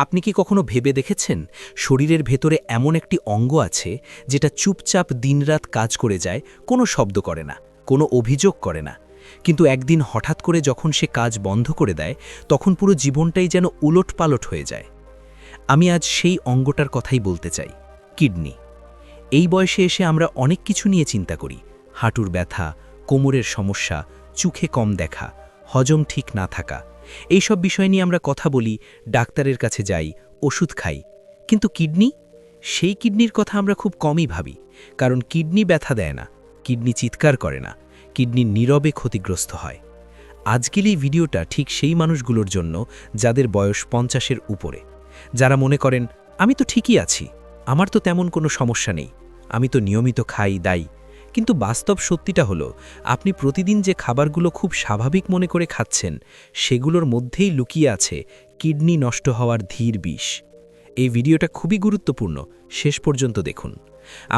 আপনি কি কখনো ভেবে দেখেছেন শরীরের ভেতরে এমন একটি অঙ্গ আছে যেটা চুপচাপ দিনরাত কাজ করে যায়, কোনো শব্দ করে না, কোনো অভিযোগ করে না, কিন্তু একদিন হঠাৎ করে যখন সে কাজ বন্ধ করে দেয় তখন পুরো জীবনটাই যেন উলটপালট হয়ে যায়। আমি আজ সেই অঙ্গটার কথাই বলতে চাই, কিডনি। এই বয়সে এসে আমরা অনেক কিছু নিয়ে চিন্তা করি, হাঁটুর ব্যথা, কোমরের সমস্যা, চোখে কম দেখা, হজম ঠিক না থাকা, এইসব বিষয় নিয়ে আমরা কথা বলি, ডাক্তারের কাছে যাই, ওষুধ খাই। কিন্তু কিডনি, সেই কিডনির কথা আমরা খুব কমই ভাবি, কারণ কিডনি ব্যথা দেয় না, কিডনি চিৎকার করে না, কিডনি নীরবে ক্ষতিগ্রস্ত হয়। আজকের এই ভিডিওটা ঠিক সেই মানুষগুলোর জন্য যাদের বয়স 50-এর উপরে, যারা মনে করেন আমি তো ঠিকই আছি, আমার তো তেমন কোনো সমস্যা নেই, আমি তো নিয়মিত খাই দাই। কিন্তু বাস্তব সত্যিটা হলো, আপনি প্রতিদিন যে খাবারগুলো খুব স্বাভাবিক মনে করে খাচ্ছেন সেগুলোর মধ্যেই লুকিয়ে আছে কিডনি নষ্ট হওয়ার ধীর বিষ। এই ভিডিওটা খুবই গুরুত্বপূর্ণ, শেষ পর্যন্ত দেখুন।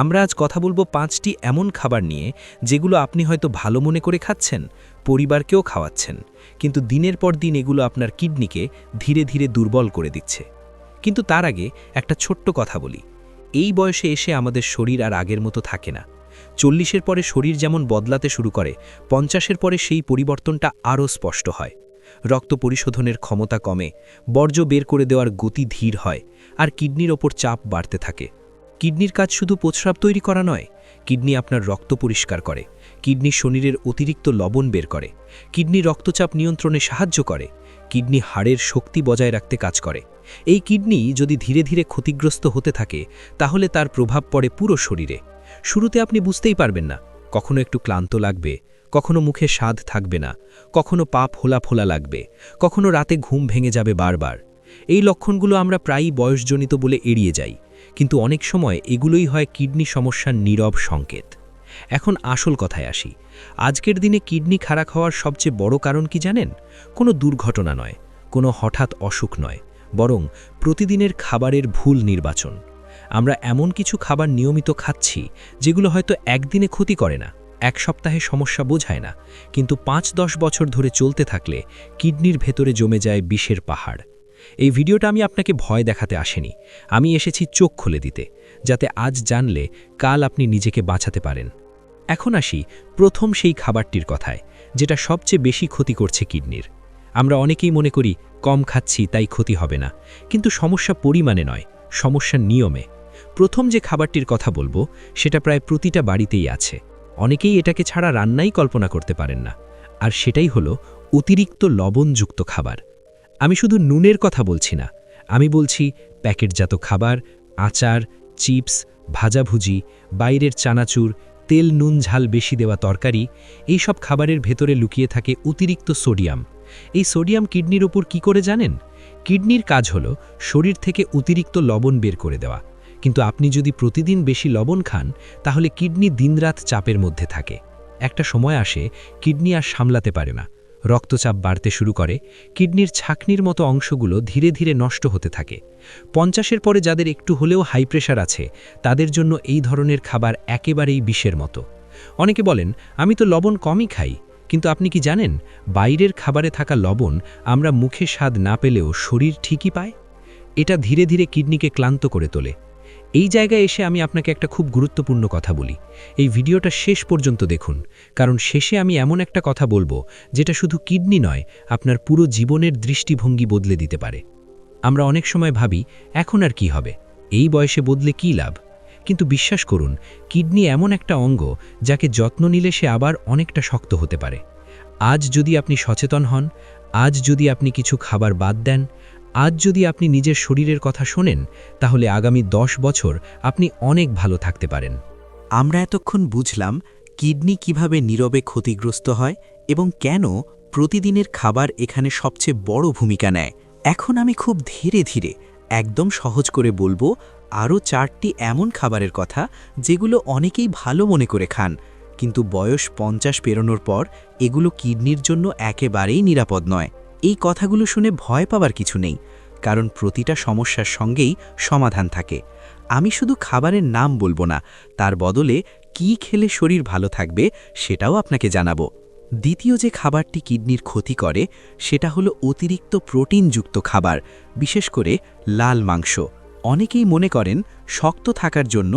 আমরা আজ কথা বলবো 5টি এমন খাবার নিয়ে যেগুলো আপনি হয়তো ভালো মনে করে খাচ্ছেন, পরিবারকেও খাওয়াচ্ছেন, কিন্তু দিনের পর দিন এগুলো আপনার কিডনিকে ধীরে ধীরে দুর্বল করে দিচ্ছে। কিন্তু তার আগে একটা ছোট্ট কথা বলি, এই বয়সে এসে আমাদের শরীর আর আগের মতো থাকে না। 40-এর পরে শরীর যেমন বদলাতে শুরু করে, 50-এর পরে সেই পরিবর্তনটা আরও স্পষ্ট হয়। রক্ত পরিশোধনের ক্ষমতা কমে, বর্জ্য বের করে দেওয়ার গতি ধীর হয়, আর কিডনির ওপর চাপ বাড়তে থাকে। কিডনির কাজ শুধু প্রস্রাব তৈরি করা নয়, কিডনি আপনার রক্ত পরিষ্কার করে, কিডনি শরীরের অতিরিক্ত লবণ বের করে, কিডনি রক্তচাপ নিয়ন্ত্রণে সাহায্য করে, কিডনি হাড়ের শক্তি বজায় রাখতে কাজ করে। এই কিডনি যদি ধীরে ধীরে ক্ষতিগ্রস্ত হতে থাকে তাহলে তার প্রভাব পড়ে পুরো শরীরে। শুরুতে আপনি বুঝতেই পারবেন না, কখনো একটু ক্লান্ত লাগবে, কখনো মুখে স্বাদ থাকবে না, কখনো পা ফোলা ফোলা লাগবে, কখনো রাতে ঘুম ভেঙে যাবে বারবার। এই লক্ষণগুলো আমরা প্রায়ই বয়সজনিত বলে এড়িয়ে যাই, কিন্তু অনেক সময় এগুলোই হয় কিডনি সমস্যার নীরব সংকেত। এখন আসল কথায় আসি, আজকের দিনে কিডনি খারাপ হওয়ার সবচেয়ে বড় কারণ কি জানেন? কোনো দুর্ঘটনা নয়, কোনো হঠাৎ অসুখ নয়, বরং প্রতিদিনের খাবারের ভুল নির্বাচন। আমরা এমন কিছু খাবার নিয়মিত খাচ্ছি যেগুলো হয়তো একদিনে ক্ষতি করে না, এক সপ্তাহে সমস্যা বোঝায় না, কিন্তু 5-10 বছর ধরে চলতে থাকলে কিডনির ভেতরে জমে যায় বিষের পাহাড়। এই ভিডিওটা আমি আপনাকে ভয় দেখাতে আসেনি, আমি এসেছি চোখ খুলে দিতে, যাতে আজ জানলে কাল আপনি নিজেকে বাঁচাতে পারেন। এখন আসি প্রথম সেই খাবারটির কথায়, যেটা সবচেয়ে বেশি ক্ষতি করছে কিডনির। আমরা অনেকেই মনে করি কম খাচ্ছি তাই ক্ষতি হবে না, কিন্তু সমস্যা পরিমাণে নয়, সমস্যা নিয়মে। প্রথম যে খাবারটির কথা বলবো সেটা প্রায় প্রতিটা বাড়িতেই আছে, অনেকেই এটাকে ছাড়া রান্নাই কল্পনা করতে পারেন না, আর সেটাই হলো অতিরিক্ত লবণযুক্ত খাবার। আমি শুধু নুনের কথা বলছি না, আমি বলছি প্যাকেটজাত খাবার, আচার, চিপস, ভাজাভুজি, বাইরের চানাচুর, তেল নুন ঝাল বেশি দেওয়া তরকারি, এই সব খাবারের ভেতরে লুকিয়ে থাকে অতিরিক্ত সোডিয়াম। এই সোডিয়াম কিডনির ওপর কি করে জানেন? কিডনির কাজ হলো শরীর থেকে অতিরিক্ত লবণ বের করে দেওয়া, কিন্তু আপনি যদি প্রতিদিন বেশি লবণ খান তাহলে কিডনি দিনরাত চাপের মধ্যে থাকে। একটা সময় আসে কিডনি আর সামলাতে পারে না, রক্তচাপ বাড়তে শুরু করে, কিডনির ছাকনির মতো অংশগুলো ধীরে ধীরে নষ্ট হতে থাকে। 50-এর পরে যাদের একটু হলেও হাই প্রেশার আছে তাদের জন্য এই ধরনের খাবার একেবারেই বিষের মতো। অনেকে বলেন আমি তো লবণ কমই খাই, কিন্তু আপনি কি জানেন বাইরের খাবারে থাকা লবণ আমরা মুখে স্বাদ না পেলেও শরীর ঠিকই পায়। এটা ধীরে ধীরে কিডনিকে ক্লান্ত করে তোলে। এই জায়গায় এসে আমি আপনাকে একটা খুব গুরুত্বপূর্ণ কথা বলি, এই ভিডিওটা শেষ পর্যন্ত দেখুন, কারণ শেষে আমি এমন একটা কথা বলবো যেটা শুধু কিডনি নয়, আপনার পুরো জীবনের দৃষ্টিভঙ্গি বদলে দিতে পারে। আমরা অনেক সময় ভাবি এখন আর কি হবে, এই বয়সে বদলে কী লাভ, কিন্তু বিশ্বাস করুন কিডনি এমন একটা অঙ্গ যাকে যত্ন নিলে সে আবার অনেকটা শক্ত হতে পারে। আজ যদি আপনি সচেতন হন, আজ যদি আপনি কিছু খাবার বাদ দেন, আজ যদি আপনি নিজের শরীরের কথা শোনেন, তাহলে আগামী 10 বছর আপনি অনেক ভালো থাকতে পারেন। আমরা এতক্ষণ বুঝলাম কিডনি কিভাবে নীরবে ক্ষতিগ্রস্ত হয় এবং কেন প্রতিদিনের খাবার এখানে সবচেয়ে বড় ভূমিকা নেয়। এখন আমি খুব ধীরে ধীরে একদম সহজ করে বলবো আরও 4টি এমন খাবারের কথা যেগুলো অনেকেই ভালো মনে করে খান, কিন্তু বয়স 50 পেরোনোর পর এগুলো কিডনির জন্য একেবারেই নিরাপদ নয়। এই কথাগুলো শুনে ভয় পাওয়ার কিছু নেই, কারণ প্রতিটা সমস্যার সঙ্গেই সমাধান থাকে। আমি শুধু খাবারের নাম বলবো না, তার বদলে কি খেলে শরীর ভালো থাকবে সেটাও আপনাকে জানাবো। দ্বিতীয় যে খাবারটি কিডনির ক্ষতি করে সেটা হলো অতিরিক্ত প্রোটিনযুক্ত খাবার, বিশেষ করে লাল মাংস। অনেকেই মনে করেন শক্ত থাকার জন্য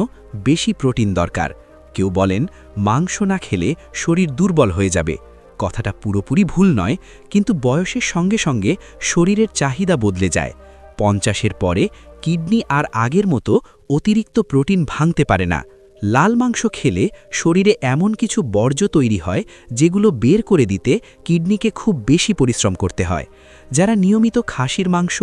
বেশি প্রোটিন দরকার। কেউ বলেন মাংস না খেলে শরীর দুর্বল হয়ে যাবে। কথাটা পুরোপুরি ভুল নয়, কিন্তু বয়সের সঙ্গে সঙ্গে শরীরের চাহিদা বদলে যায়। 50-এর পরে কিডনি আর আগের মতো অতিরিক্ত প্রোটিন ভাঙতে পারে না। লাল মাংস খেলে শরীরে এমন কিছু বর্জ্য তৈরি হয় যেগুলো বের করে দিতে কিডনিকে খুব বেশি পরিশ্রম করতে হয়। যারা নিয়মিত খাসির মাংস,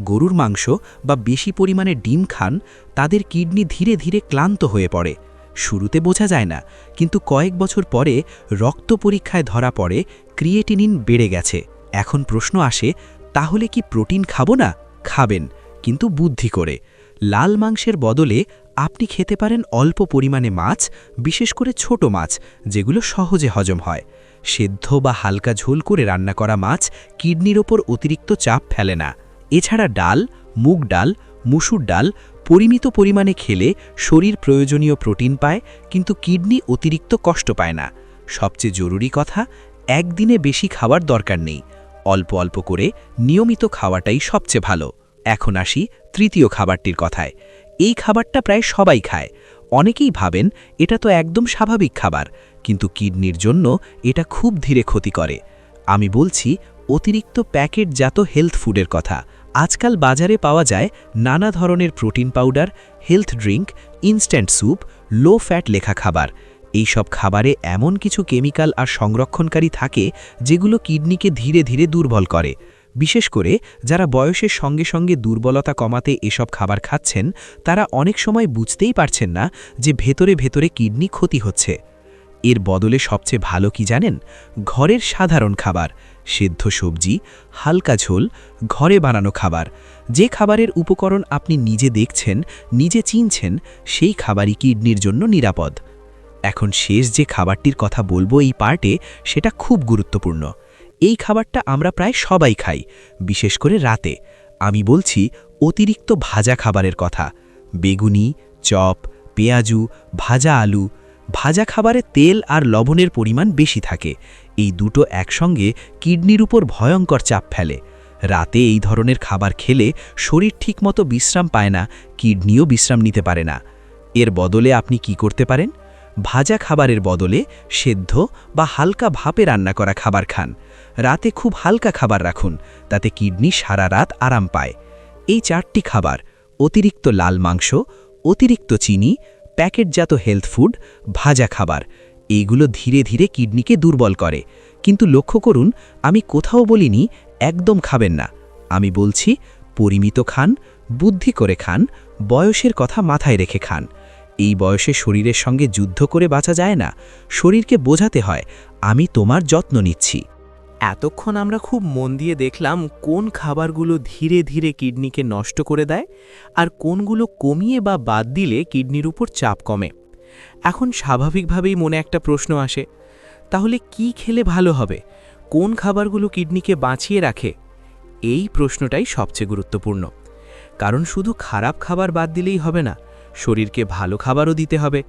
গরুর মাংস বা বেশি পরিমাণে ডিম খান, তাদের কিডনি ধীরে ধীরে ক্লান্ত হয়ে পড়ে। শুরুতে বোঝা যায় না, কিন্তু কয়েক বছর পরে রক্ত পরীক্ষায় ধরা পড়ে ক্রিয়েটিনিন বেড়ে গেছে। এখন প্রশ্ন আসে, তাহলে কি প্রোটিন খাবো না? খাবেন, কিন্তু বুদ্ধি করে। লাল মাংসের বদলে আপনি খেতে পারেন অল্প পরিমাণে মাছ, বিশেষ করে ছোট মাছ যেগুলো সহজে হজম হয়। সেদ্ধ বা হালকা ঝোল করে রান্না করা মাছ কিডনির ওপর অতিরিক্ত চাপ ফেলে না। এছাড়া ডাল, মুগ ডাল, মুসুর ডাল পরিমিত পরিমাণে খেলে শরীর প্রয়োজনীয় প্রোটিন পায়, কিন্তু কিডনি অতিরিক্ত কষ্ট পায় না। সবচেয়ে জরুরি কথা, একদিনে বেশি খাবার দরকার নেই। অল্প অল্প করে নিয়মিত খাওয়াটাই সবচেয়ে ভালো। এখন আসি তৃতীয় খাবারটির কথায়। এই খাবারটা প্রায় সবাই খায়। অনেকেই ভাবেন এটা তো একদম স্বাভাবিক খাবার, কিন্তু কিডনির জন্য এটা খুব ধীরে ক্ষতি করে। আমি বলছি অতিরিক্ত প্যাকেটজাত হেলথ ফুডের কথা। আজকাল বাজারে পাওয়া যায় নানা ধরনের protein powder, health drink, instant soup, low fat লেখা খাবার। এই সব খাবারে এমন কিছু কেমিক্যাল আর সংরক্ষণকারী থাকে যেগুলো কিডনিকে ধীরে ধীরে দুর্বল করে। বিশেষ করে যারা বয়সের সঙ্গে সঙ্গে দুর্বলতা কমাতে এসব খাবার খাচ্ছেন, তারা অনেক সময় বুঝতেই পারছেন না যে ভেতরে ভেতরে কিডনি ক্ষতি হচ্ছে। এর বদলে সবচেয়ে ভালো কি জানেন? ঘরের সাধারণ খাবার, সেদ্ধ সবজি, হালকা ঝোল, ঘরে বানানো খাবার। যে খাবারের উপকরণ আপনি নিজে দেখছেন, নিজে চিনছেন, সেই খাবারই কিডনির জন্য নিরাপদ। এখন শেষ যে খাবারটির কথা বলবো এই পার্টে, সেটা খুব গুরুত্বপূর্ণ। এই খাবারটা আমরা প্রায় সবাই খাই, বিশেষ করে রাতে। আমি বলছি অতিরিক্ত ভাজা খাবারের কথা। বেগুনি, চপ, পেঁয়াজু, ভাজা আলু। ভাজা খাবারে তেল আর লবণের পরিমাণ বেশি থাকে। এই দুটো একসঙ্গে কিডনির উপর ভয়ঙ্কর চাপ ফেলে। রাতে এই ধরনের খাবার খেলে শরীর ঠিকমতো বিশ্রাম পায় না, কিডনিও বিশ্রাম নিতে পারে না। এর বদলে আপনি কি করতে পারেন? ভাজা খাবারের বদলে সেদ্ধ বা হালকা ভাপে রান্না করা খাবার খান। রাতে খুব হালকা খাবার রাখুন, তাতে কিডনি সারা রাত আরাম পায়। এই 4টি খাবার, অতিরিক্ত লাল মাংস, অতিরিক্ত চিনি, প্যাকেটজাত হেলথ ফুড, ভাজা খাবার, এইগুলো ধীরে ধীরে কিডনিকে দুর্বল করে। কিন্তু লক্ষ্য করুন, আমি কোথাও বলিনি একদম খাবেন না। আমি বলছি পরিমিত খান, বুদ্ধি করে খান, বয়সের কথা মাথায় রেখে খান। এই বয়সে শরীরের সঙ্গে যুদ্ধ করে বাঁচা যায় না। শরীরকে বোঝাতে হয়, আমি তোমার যত্ন নিচ্ছি। এতক্ষণ আমরা খুব মন দিয়ে দেখলাম কোন খাবারগুলো ধীরে ধীরে কিডনিকে নষ্ট করে দেয় আর কোনগুলো কমিয়ে বা বাদ দিলে কিডনির উপর চাপ কমে। এখন স্বাভাবিকভাবেই মনে একটা প্রশ্ন আসে, তাহলে কি খেলে ভালো হবে? কোন খাবারগুলো কিডনিকে বাঁচিয়ে রাখে? এই প্রশ্নটাই সবচেয়ে গুরুত্বপূর্ণ। কারণ শুধু খারাপ খাবার বাদ দিলেই হবে না, শরীরকে ভালো খাবারও দিতে হবে।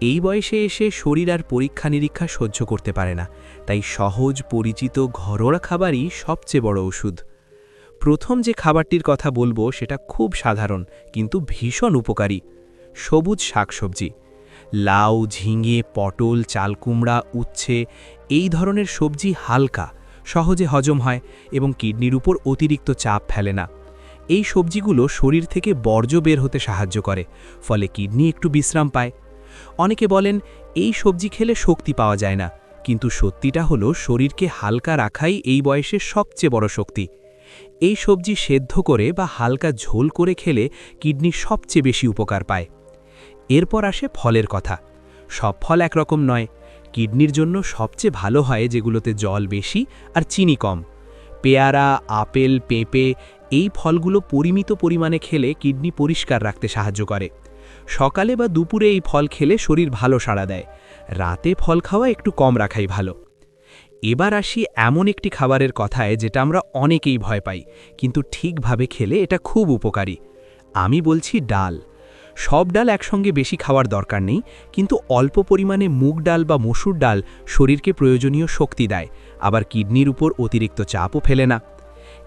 এই বয়সে এসে শরীর আর পরীক্ষা নিরীক্ষা সহ্য করতে পারে না, তাই সহজ পরিচিত ঘরোয়া খাবারই সবচেয়ে বড় ওষুধ। প্রথম যে খাবারটির কথা বলবো সেটা খুব সাধারণ কিন্তু ভীষণ উপকারী, সবুজ শাকসবজি। লাউ, ঝিঙে, পটল, চালকুমড়া, উচ্ছে এই ধরনের সবজি হালকা, সহজে হজম হয় এবং কিডনির উপর অতিরিক্ত চাপ ফেলে না। এই সবজিগুলো শরীর থেকে বর্জ্য বের হতে সাহায্য করে, ফলে কিডনি একটু বিশ্রাম পায়। অনেকে বলেন এই সবজি খেলে শক্তি পাওয়া যায় না, কিন্তু সত্যিটা হলো শরীরকে হালকা রাখাই এই বয়সের সবচেয়ে বড় শক্তি। এই সবজি সেদ্ধ করে বা হালকা ঝোল করে খেলে কিডনি সবচেয়ে বেশি উপকার পায়। এরপর আসে ফলের কথা। সব ফল একরকম নয়। কিডনির জন্য সবচেয়ে ভালো হয় যেগুলোতে জল বেশি আর চিনি কম। পেয়ারা, আপেল, পেঁপে এই ফলগুলো পরিমিত পরিমাণে খেলে কিডনি পরিষ্কার রাখতে সাহায্য করে। সকালে বা দুপুরে এই ফল খেলে শরীর ভালো সাড়া দেয়। রাতে ফল খাওয়া একটু কম রাখাই ভালো। এবার আসি এমন একটি খাবারের কথায় যেটা আমরা অনেকেই ভয় পাই, কিন্তু ঠিকভাবে খেলে এটা খুব উপকারী। আমি বলছি ডাল। সব ডাল একসঙ্গে বেশি খাওয়ার দরকার নেই, কিন্তু অল্প পরিমাণে মুগ ডাল বা মসুর ডাল শরীরকে প্রয়োজনীয় শক্তি দেয়, আবার কিডনির উপর অতিরিক্ত চাপও ফেলে না।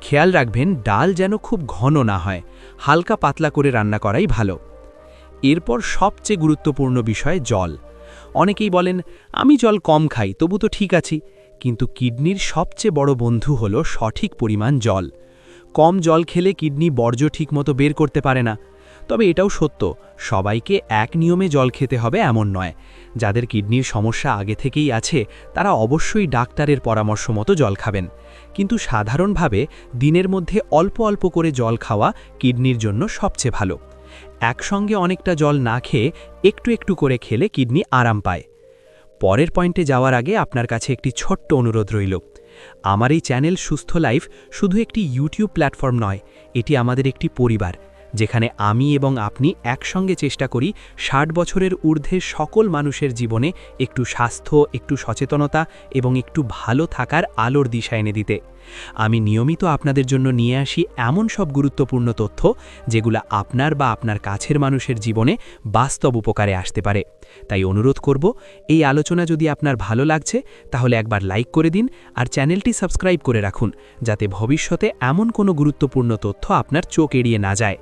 খেয়াল রাখবেন ডাল যেন খুব ঘন না হয়, হালকা পাতলা করে রান্না করাই ভালো। এরপর সবচেয়ে গুরুত্বপূর্ণ বিষয় জল। অনেকেই বলেন আমি জল কম খাই, তবু তো ঠিক আছি, কিন্তু কিডনির সবচেয়ে বড় বন্ধু হলো সঠিক পরিমাণ জল। কম জল খেলে কিডনি বর্জ্য ঠিকমতো বের করতে পারে না। তবে এটাও সত্য, সবাইকে এক নিয়মে জল খেতে হবে এমন নয়। যাদের কিডনির সমস্যা আগে থেকেই আছে তারা অবশ্যই ডাক্তারের পরামর্শ মতো জল খাবেন, কিন্তু সাধারণভাবে দিনের মধ্যে অল্প অল্প করে জল খাওয়া কিডনির জন্য সবচেয়ে ভালো। একসঙ্গে অনেকটা জল না খেয়ে একটু একটু করে খেলে কিডনি আরাম পায়। পরের পয়েন্টে যাওয়ার আগে আপনার কাছে একটি ছোট্ট অনুরোধ রইল। আমার এই চ্যানেল সুস্থ লাইফ শুধু একটি ইউটিউব প্ল্যাটফর্ম নয়, এটি আমাদের একটি পরিবার, যেখানে আমি এবং আপনি একসঙ্গে চেষ্টা করি 60 বছরের ঊর্ধ্বে সকল মানুষের জীবনে একটু স্বাস্থ্য, একটু সচেতনতা এবং একটু ভালো থাকার আলোর দিশা এনে দিতে। আমি নিয়মিত আপনাদের জন্য নিয়ে আসি এমন সব গুরুত্বপূর্ণ তথ্য যেগুলো আপনার বা আপনার কাছের মানুষের জীবনে বাস্তব উপকারে আসতে পারে। তাই অনুরোধ করব, এই আলোচনা যদি আপনার ভালো লাগছে তাহলে একবার লাইক করে দিন আর চ্যানেলটি সাবস্ক্রাইব করে রাখুন, যাতে ভবিষ্যতে এমন কোনো গুরুত্বপূর্ণ তথ্য আপনার চোখ এড়িয়ে না যায়।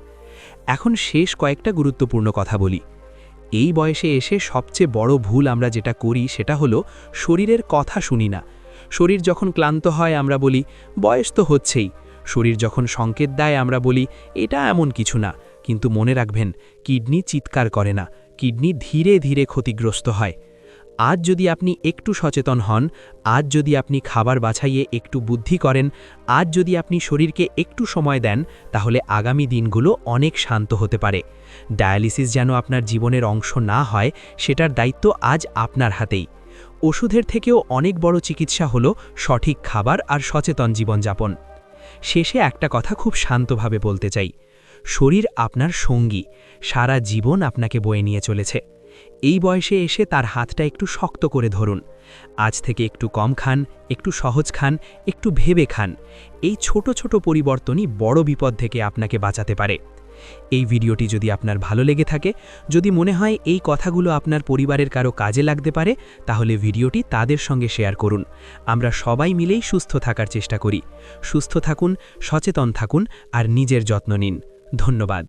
এখন শেষ কয়েকটা গুরুত্বপূর্ণ কথা বলি। এই বয়সে এসে সবচেয়ে বড় ভুল আমরা যেটা করি সেটা হলো শরীরের কথা শুনি না। শরীর যখন ক্লান্ত হয় আমরা বলি বয়স তো হচ্ছেই, শরীর যখন সংকেত দেয় আমরা বলি এটা এমন কিছু না। কিন্তু মনে রাখবেন, কিডনি চিৎকার করে না, কিডনি ধীরে ধীরে ক্ষতিগ্রস্ত হয়। আজ যদি আপনি একটু সচেতন হন, আজ যদি আপনি খাবার বাছাইয়ে একটু বুদ্ধি করেন, আজ যদি আপনি শরীরকে একটু সময় দেন, তাহলে আগামী দিনগুলো অনেক শান্ত হতে পারে। ডায়ালিসিস যেন আপনার জীবনের অংশ না হয়, সেটার দায়িত্ব আজ আপনার হাতেই। ওষুধের থেকেও অনেক বড় চিকিৎসা হলো সঠিক খাবার আর সচেতন জীবনযাপন। শেষে একটা কথা খুব শান্তভাবে বলতে চাই, শরীর আপনার সঙ্গী, সারা জীবন আপনাকে বয়ে নিয়ে চলেছে। এই বয়সে এসে তার হাতটা একটু শক্ত করে ধরুন। আজ থেকে একটু কম খান, একটু সহজ খান, একটু ভেবে খান। এই ছোট ছোট পরিবর্তনই বড় বিপদ থেকে আপনাকে বাঁচাতে পারে। এই ভিডিওটি যদি আপনার ভালো লেগে থাকে, যদি মনে হয় এই কথাগুলো আপনার পরিবারের কারো কাজে লাগতে পারে, তাহলে ভিডিওটি তাদের সঙ্গে শেয়ার করুন। আমরা সবাই মিলেই সুস্থ থাকার চেষ্টা করি। সুস্থ থাকুন, সচেতন থাকুন আর নিজের যত্ন নিন। ধন্যবাদ।